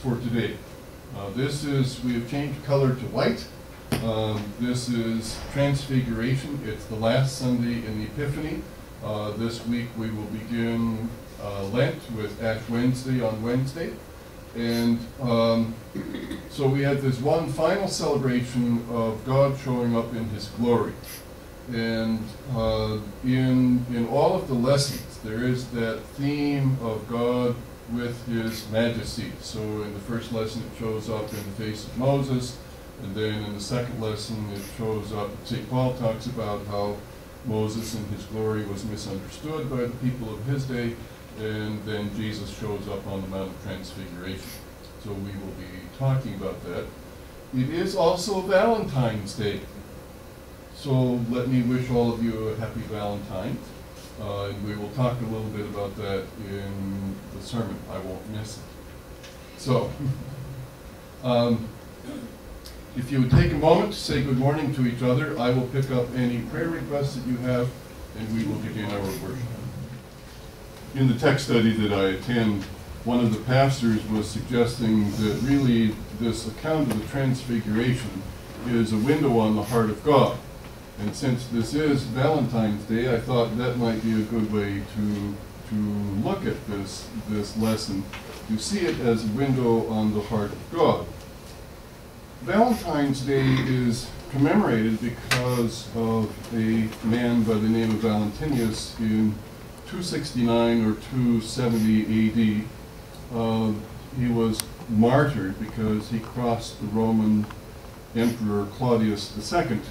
for today. We have changed color to white. This is Transfiguration. It's the last Sunday in the Epiphany. This week we will begin Lent with Ash Wednesday on Wednesday. And so we had this one final celebration of God showing up in His glory. And in all of the lessons, there is that theme of God with His majesty. So in the first lesson it shows up in the face of Moses, and then in the second lesson it shows up, St. Paul talks about how Moses in his glory was misunderstood by the people of his day, and then Jesus shows up on the Mount of Transfiguration. So we will be talking about that. It is also Valentine's Day. So let me wish all of you a happy Valentine's. And we will talk a little bit about that in the sermon. I won't miss it. So, if you would take a moment to say good morning to each other, I will pick up any prayer requests that you have, and we will begin our worship. In the text study that I attend, one of the pastors was suggesting that really this account of the Transfiguration is a window on the heart of God. And since this is Valentine's Day, I thought that might be a good way to look at this lesson, to see it as a window on the heart of God. Valentine's Day is commemorated because of a man by the name of Valentinius in 269 or 270 AD. He was martyred because he crossed the Roman Emperor Claudius II.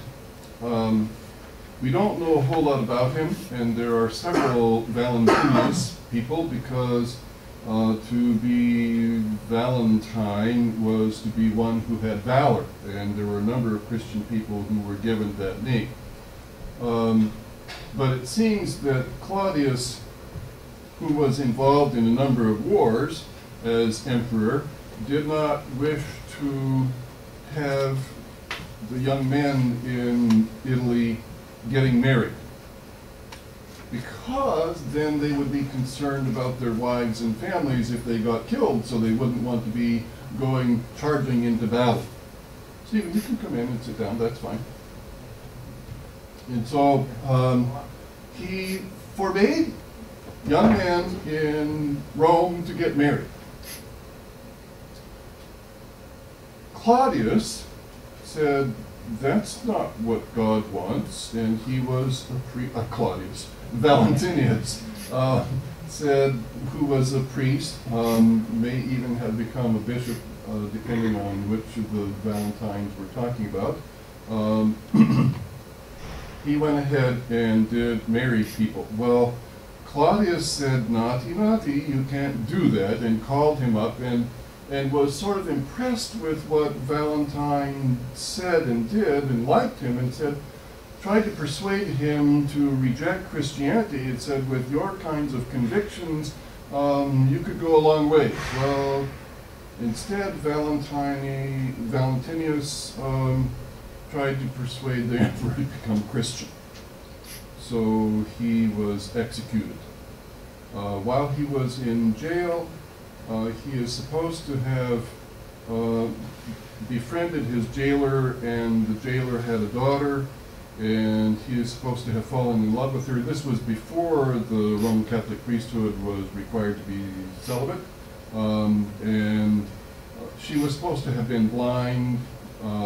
We don't know a whole lot about him, and there are several Valentinius people because to be Valentine was to be one who had valor, and there were a number of Christian people who were given that name. But it seems that Claudius, who was involved in a number of wars as emperor, did not wish to have the young men in Italy getting married, because then they would be concerned about their wives and families if they got killed, so they wouldn't want to be going charging into battle. Stephen, you can come in and sit down, that's fine. And so he forbade young men in Rome to get married. Claudius said, that's not what God wants, and he was Claudius, Valentinius, said, who was a priest, may even have become a bishop, depending on which of the Valentines we're talking about. He went ahead and did marry people. Well, Claudius said, naughty, naughty, you can't do that, and called him up and was sort of impressed with what Valentine said and did and liked him, and tried to persuade him to reject Christianity. It said, with your kinds of convictions, you could go a long way. Well, instead, Valentinius tried to persuade the emperor to become Christian. So he was executed. While he was in jail, he is supposed to have befriended his jailer, and the jailer had a daughter, and he is supposed to have fallen in love with her. This was before the Roman Catholic priesthood was required to be celibate, and she was supposed to have been blind,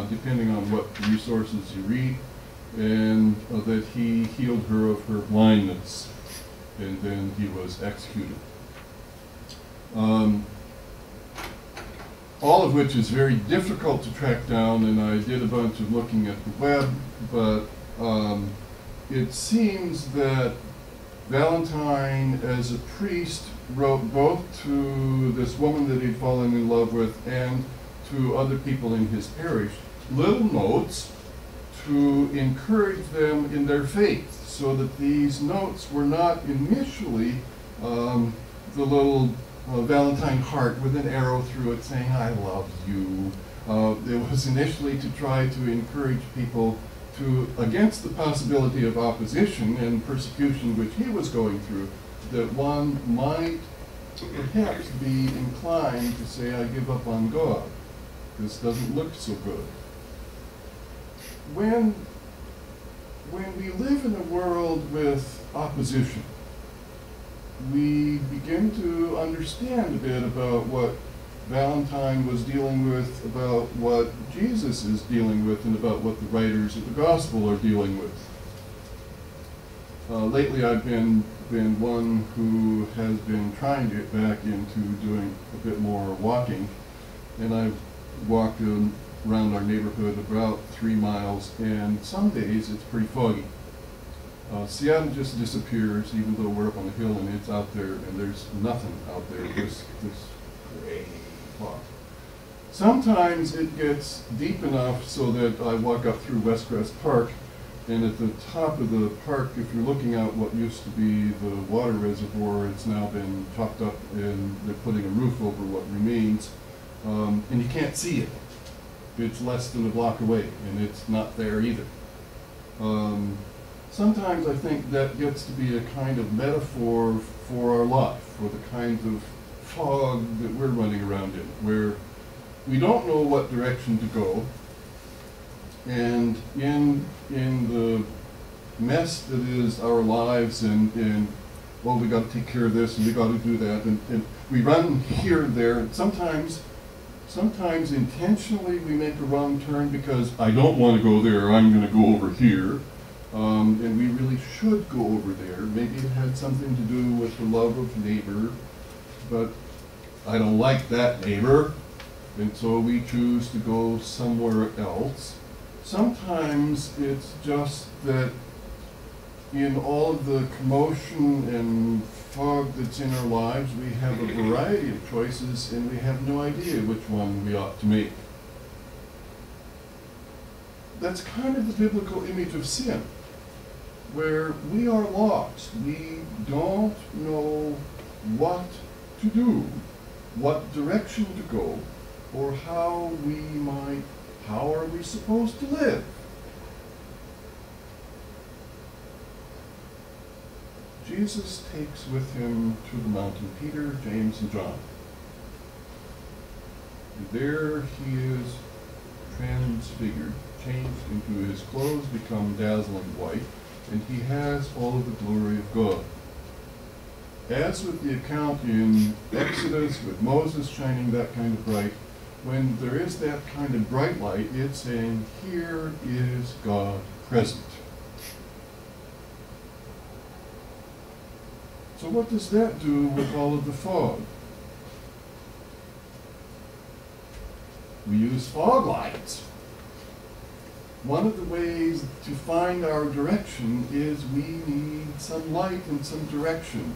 depending on what resources you read, and that he healed her of her blindness, and then he was executed. All of which is very difficult to track down, and I did a bunch of looking at the web, but it seems that Valentine, as a priest, wrote both to this woman that he'd fallen in love with and to other people in his parish little notes to encourage them in their faith, so that these notes were not initially the little Valentine heart with an arrow through it saying, I love you. It was initially to try to encourage people to, against the possibility of opposition and persecution which he was going through, that one might perhaps be inclined to say, I give up on God. This doesn't look so good. When we live in a world with opposition, we begin to understand a bit about what Valentine was dealing with, about what Jesus is dealing with, and about what the writers of the gospel are dealing with. Lately I've been one who has been trying to get back into doing a bit more walking, and I've walked around our neighborhood about 3 miles, and some days it's pretty foggy. Seattle just disappears, even though we're up on the hill and it's out there, and there's nothing out there, this gray fog. Sometimes it gets deep enough so that I walk up through Westcrest Park, and at the top of the park, if you're looking out what used to be the water reservoir, it's now been chopped up and they're putting a roof over what remains, and you can't see it. It's less than a block away, and it's not there either. Sometimes I think that gets to be a kind of metaphor for our life, for the kind of fog that we're running around in, where we don't know what direction to go, and in the mess that is our lives, and well, we got to take care of this, and we got to do that, and we run here and there, and sometimes intentionally we make a wrong turn because I don't want to go there, I'm going to go over here. And we really should go over there. Maybe it had something to do with the love of neighbor, but I don't like that neighbor, and so we choose to go somewhere else. Sometimes it's just that in all of the commotion and fog that's in our lives, we have a variety of choices, and we have no idea which one we ought to make. That's kind of the biblical image of sin, where we are lost. We don't know what to do, what direction to go, or how are we supposed to live? Jesus takes with him to the mountain Peter, James, and John. And there he is transfigured, changed into his clothes, become dazzling white, and he has all of the glory of God. As with the account in Exodus, with Moses shining that kind of bright, when there is that kind of bright light, it's saying, here is God present. So what does that do with all of the fog? We use fog lights. One of the ways to find our direction is we need some light and some direction.